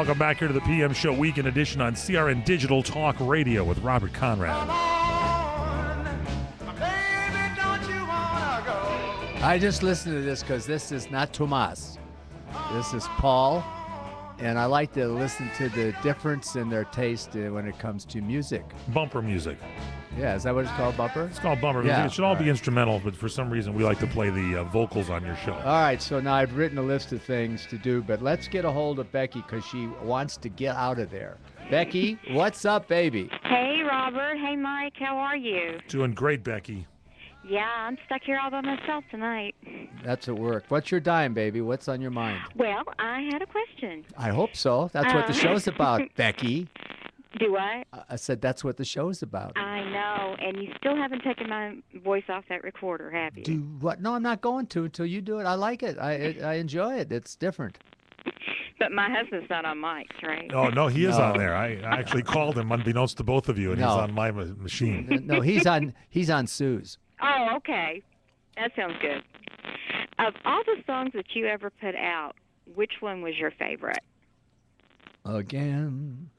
Welcome back here to the PM Show Weekend Edition on CRN Digital Talk Radio with Robert Conrad. I just listened to this because this is not Tomas. This is Paul. And I like to listen to the difference in their taste when it comes to music. Bumper music. Yeah, is that what it's called, bumper? It's called bumper music. It should all be instrumental, but for some reason we like to play the vocals on your show. All right, so now I've written a list of things to do, but let's get a hold of Becky because she wants to get out of there. Becky, what's up, baby? Hey, Robert. Hey, Mike. How are you? Doing great, Becky. Yeah, I'm stuck here all by myself tonight. That's at work. What's your dime, baby? What's on your mind? Well, I had a question. I hope so. That's what the show's about, Becky. Do I? I said that's what the show's about. I know, and you still haven't taken my voice off that recorder, have you? Do what? No, I'm not going to until you do it. I like it. I enjoy it. It's different. But my husband's not on mics, right? Oh, no, he is on there. I actually called him unbeknownst to both of you, and he's on my machine. No, he's on Sue's. Oh, okay. That sounds good. Of all the songs that you ever put out, which one was your favorite? Again,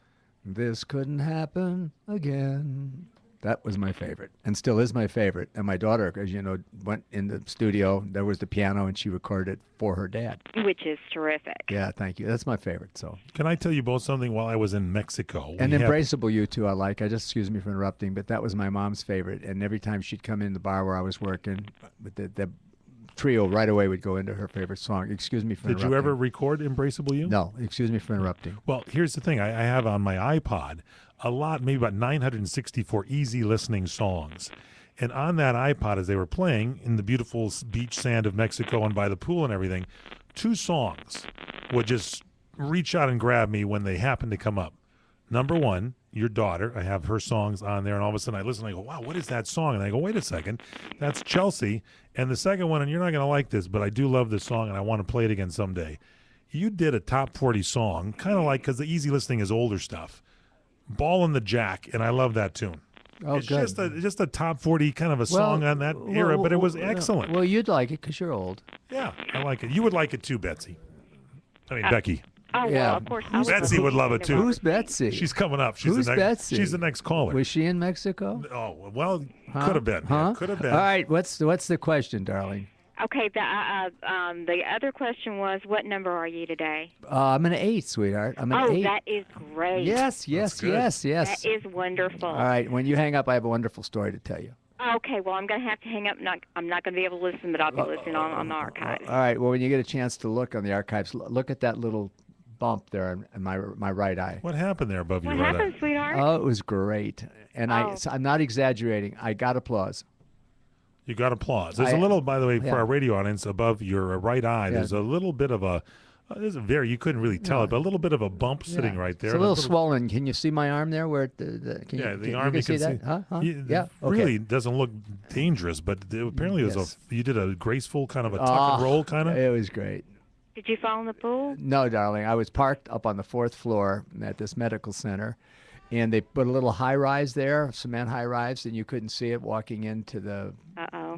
this couldn't happen again. That was my favorite, and still is my favorite. And my daughter, as you know, went in the studio. There was the piano, and she recorded it for her dad. Which is terrific. Yeah, thank you. That's my favorite. So. Can I tell you both something? While I was in Mexico, and Embraceable You Too, I like. I just, excuse me for interrupting, but that was my mom's favorite. And every time she'd come in the bar where I was working, the trio right away would go into her favorite song. Excuse me for interrupting. Did you ever record Embraceable You? No, excuse me for interrupting. Well, here's the thing. I have on my iPod a lot, maybe about 964 easy listening songs. And on that iPod, as they were playing in the beautiful beach sand of Mexico and by the pool and everything, two songs would just reach out and grab me when they happened to come up. Number one, Your Daughter. I have her songs on there, and all of a sudden I listen and I go, wow, what is that song? And I go, wait a second, that's Chelsea. And the second one, and you're not going to like this, but I do love this song and I want to play it again someday. You did a top 40 song, kind of like, because the easy listening is older stuff, Ball in the Jack, and I love that tune. Oh, it's good. just a top 40 kind of a song on that era, but it was excellent. Well, you'd like it because you're old. Yeah, I like it. You would like it too, Betsy. I mean, Becky. Oh, Yeah. well, of course. Betsy would love it too. Who's Betsy? She's coming up. She's Who's the next, Betsy? She's the next caller. Was she in Mexico? Oh, well, Huh? could have been. Huh? Yeah, could have been. All right, what's the question, darling? Okay, the other question was, what number are you today? I'm an 8, sweetheart. I'm an 8. That is great. Yes. That is wonderful. All right, when you hang up, I have a wonderful story to tell you. Okay, well, I'm going to have to hang up. I'm not going to be able to listen, but I'll be listening on the archives. All right, well, when you get a chance to look on the archives, look at that little bump there in my right eye. What happened there above your What right happened, eye? sweetheart? Oh, it was great. And I'm not exaggerating. I got applause. You got applause. There's a little, by the way, for our radio audience, above your right eye, there's a little bit of a, you couldn't really tell it, but a little bit of a bump sitting right there. It's a little swollen. Can you see my arm there? Where the arm you can see that? Huh? Yeah. Okay. Really doesn't look dangerous, but apparently it was you did a graceful kind of a tuck and roll kind of. It was great. Did you fall in the pool? No, darling. I was parked up on the 4th floor at this medical center, and they put a little high-rise there, cement high-rise, and you couldn't see it walking into the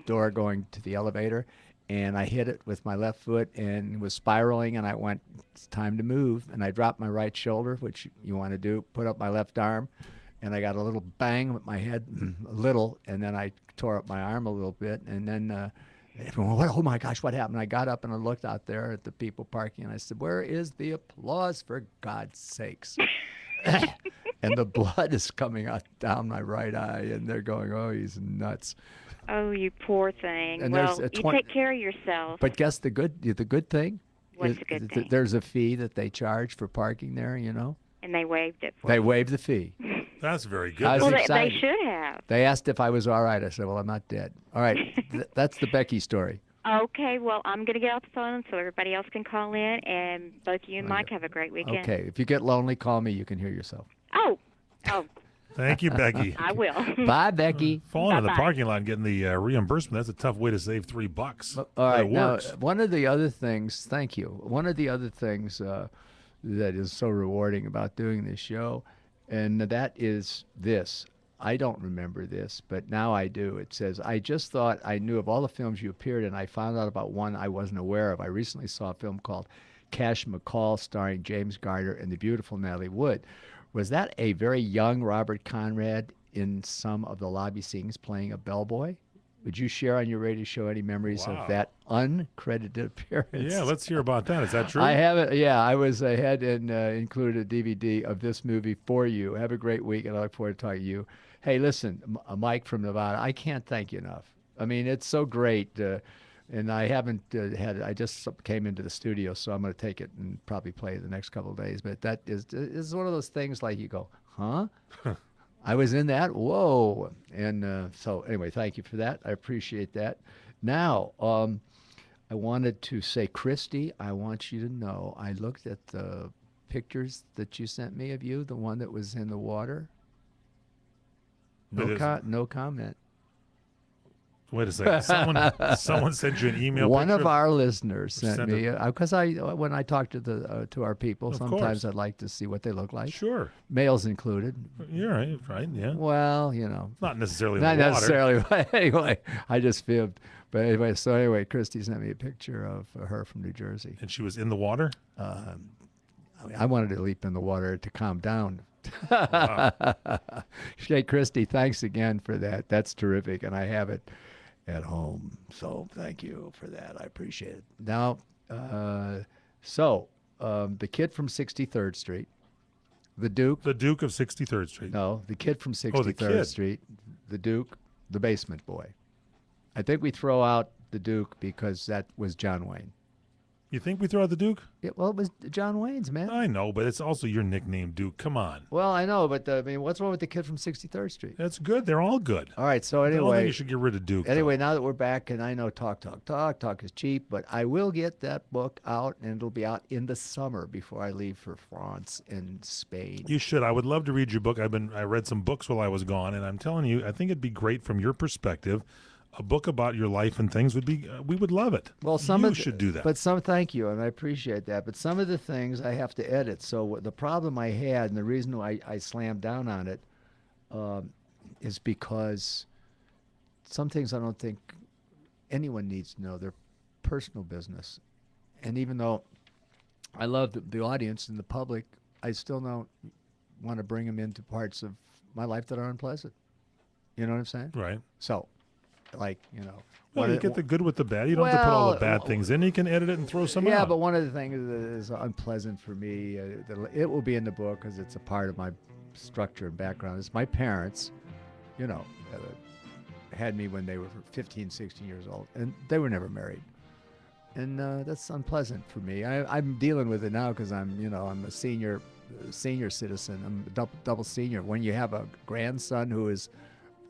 door going to the elevator. And I hit it with my left foot and was spiraling, and I went, it's time to move. And I dropped my right shoulder, which you want to do, put up my left arm, and I got a little bang with my head, a little, and then I tore up my arm a little bit, and then everyone went, oh my gosh, what happened? I got up and I looked out there at the people parking, and I said, where is the applause, for God's sakes? And the blood is coming out down my right eye, and they're going, oh, he's nuts. Oh, you poor thing. And well, you take care of yourself. But guess the good thing? What's the good thing? There's a fee that they charge for parking there, you know? And they waived it for They you. waived the fee. That's very good. I was Well, excited. they should have. They asked if I was all right. I said, well, I'm not dead. All right, that's the Becky story. Okay, well, I'm going to get off the phone so everybody else can call in, and both you and Mike have a great weekend. Okay, if you get lonely, call me. You can hear yourself. Oh. Thank you, Becky. I will. Bye, Becky. Falling in the parking lot and getting the reimbursement, that's a tough way to save $3. All right, It now, works. one of the other things, thank you. One of the other things that is so rewarding about doing this show, and that is this. I don't remember this, but now I do. It says, I just thought I knew of all the films you appeared in. I found out about one I wasn't aware of. I recently saw a film called Cash McCall starring James Garner and the beautiful Natalie Wood. Was that a very young Robert Conrad in some of the lobby scenes playing a bellboy? Would you share on your radio show any memories of that uncredited appearance? Yeah, let's hear about that. Is that true? I haven't. Yeah, I had included a DVD of this movie for you. Have a great week, and I look forward to talking to you. Hey, listen, Mike from Nevada, I can't thank you enough. I mean, it's so great. And I haven't I just came into the studio, so I'm going to take it and probably play it the next couple of days. But that is one of those things like you go, huh? I was in that? Whoa. And so anyway, thank you for that. I appreciate that. Now, I wanted to say, Christy, I want you to know I looked at the pictures that you sent me of you, the one that was in the water. No comment. Wait a second. Someone sent you an email. One of our listeners sent me because when I talk to our people, sometimes I'd like to see what they look like. Sure, males included. You're right. Yeah. Well, not necessarily. Not necessarily. But anyway, I just fibbed. But anyway, Christy sent me a picture of her from New Jersey, and she was in the water. I wanted to leap in the water to calm down. Wow. Hey, Christy, thanks again for that. That's terrific, and I have it at home. So thank you for that. I appreciate it. Now, the kid from 63rd Street, the Duke. The Duke of 63rd Street. No, the kid from 63rd Street, the Duke, the basement boy. I think we throw out the Duke because that was John Wayne. You think we throw out the Duke? Yeah, well, it was John Wayne's, man. I know, but it's also your nickname, Duke. Come on. Well, I know, but what's wrong with the kid from 63rd Street? That's good. They're all good. All right, so anyway. I don't think you should get rid of Duke. Anyway, now that we're back, and I know talk is cheap, but I will get that book out, and it'll be out in the summer before I leave for France and Spain. You should. I would love to read your book. I read some books while I was gone, and I'm telling you, I think it'd be great from your perspective. A book about your life and things would be, we would love it. Well, should do that. But thank you, and I appreciate that. But some of the things I have to edit. So the problem I had, and the reason why I slammed down on it, is because some things I don't think anyone needs to know. They're personal business. And even though I love the audience and the public, I still don't want to bring them into parts of my life that are unpleasant. You know what I'm saying? Right. So, well, you get the good with the bad. You don't have to put all the bad things in. You can edit it and throw some out. Yeah, but one of the things that is unpleasant for me, it will be in the book because it's a part of my structure and background, is my parents, had me when they were 15, 16 years old, and they were never married. And that's unpleasant for me. I'm dealing with it now because I'm a senior citizen. I'm a double senior. When you have a grandson who is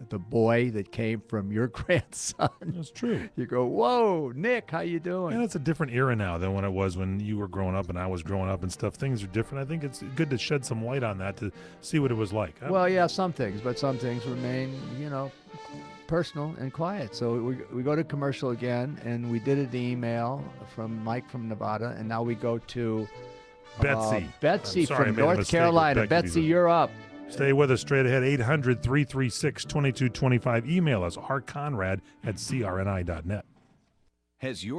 the boy that came from your grandson. That's true. You go, whoa, Nick, how you doing? And it's a different era now than when it was when you were growing up and I was growing up and stuff. Things are different. I think it's good to shed some light on that to see what it was like. Well, yeah, some things, but some things remain, personal and quiet. So we go to commercial again, and we did an email from Mike from Nevada, and now we go to Betsy. Betsy from North Carolina. Betsy, you're up. Stay with us straight ahead, 800-336-2225. Email us, rconrad@crni.net. Has your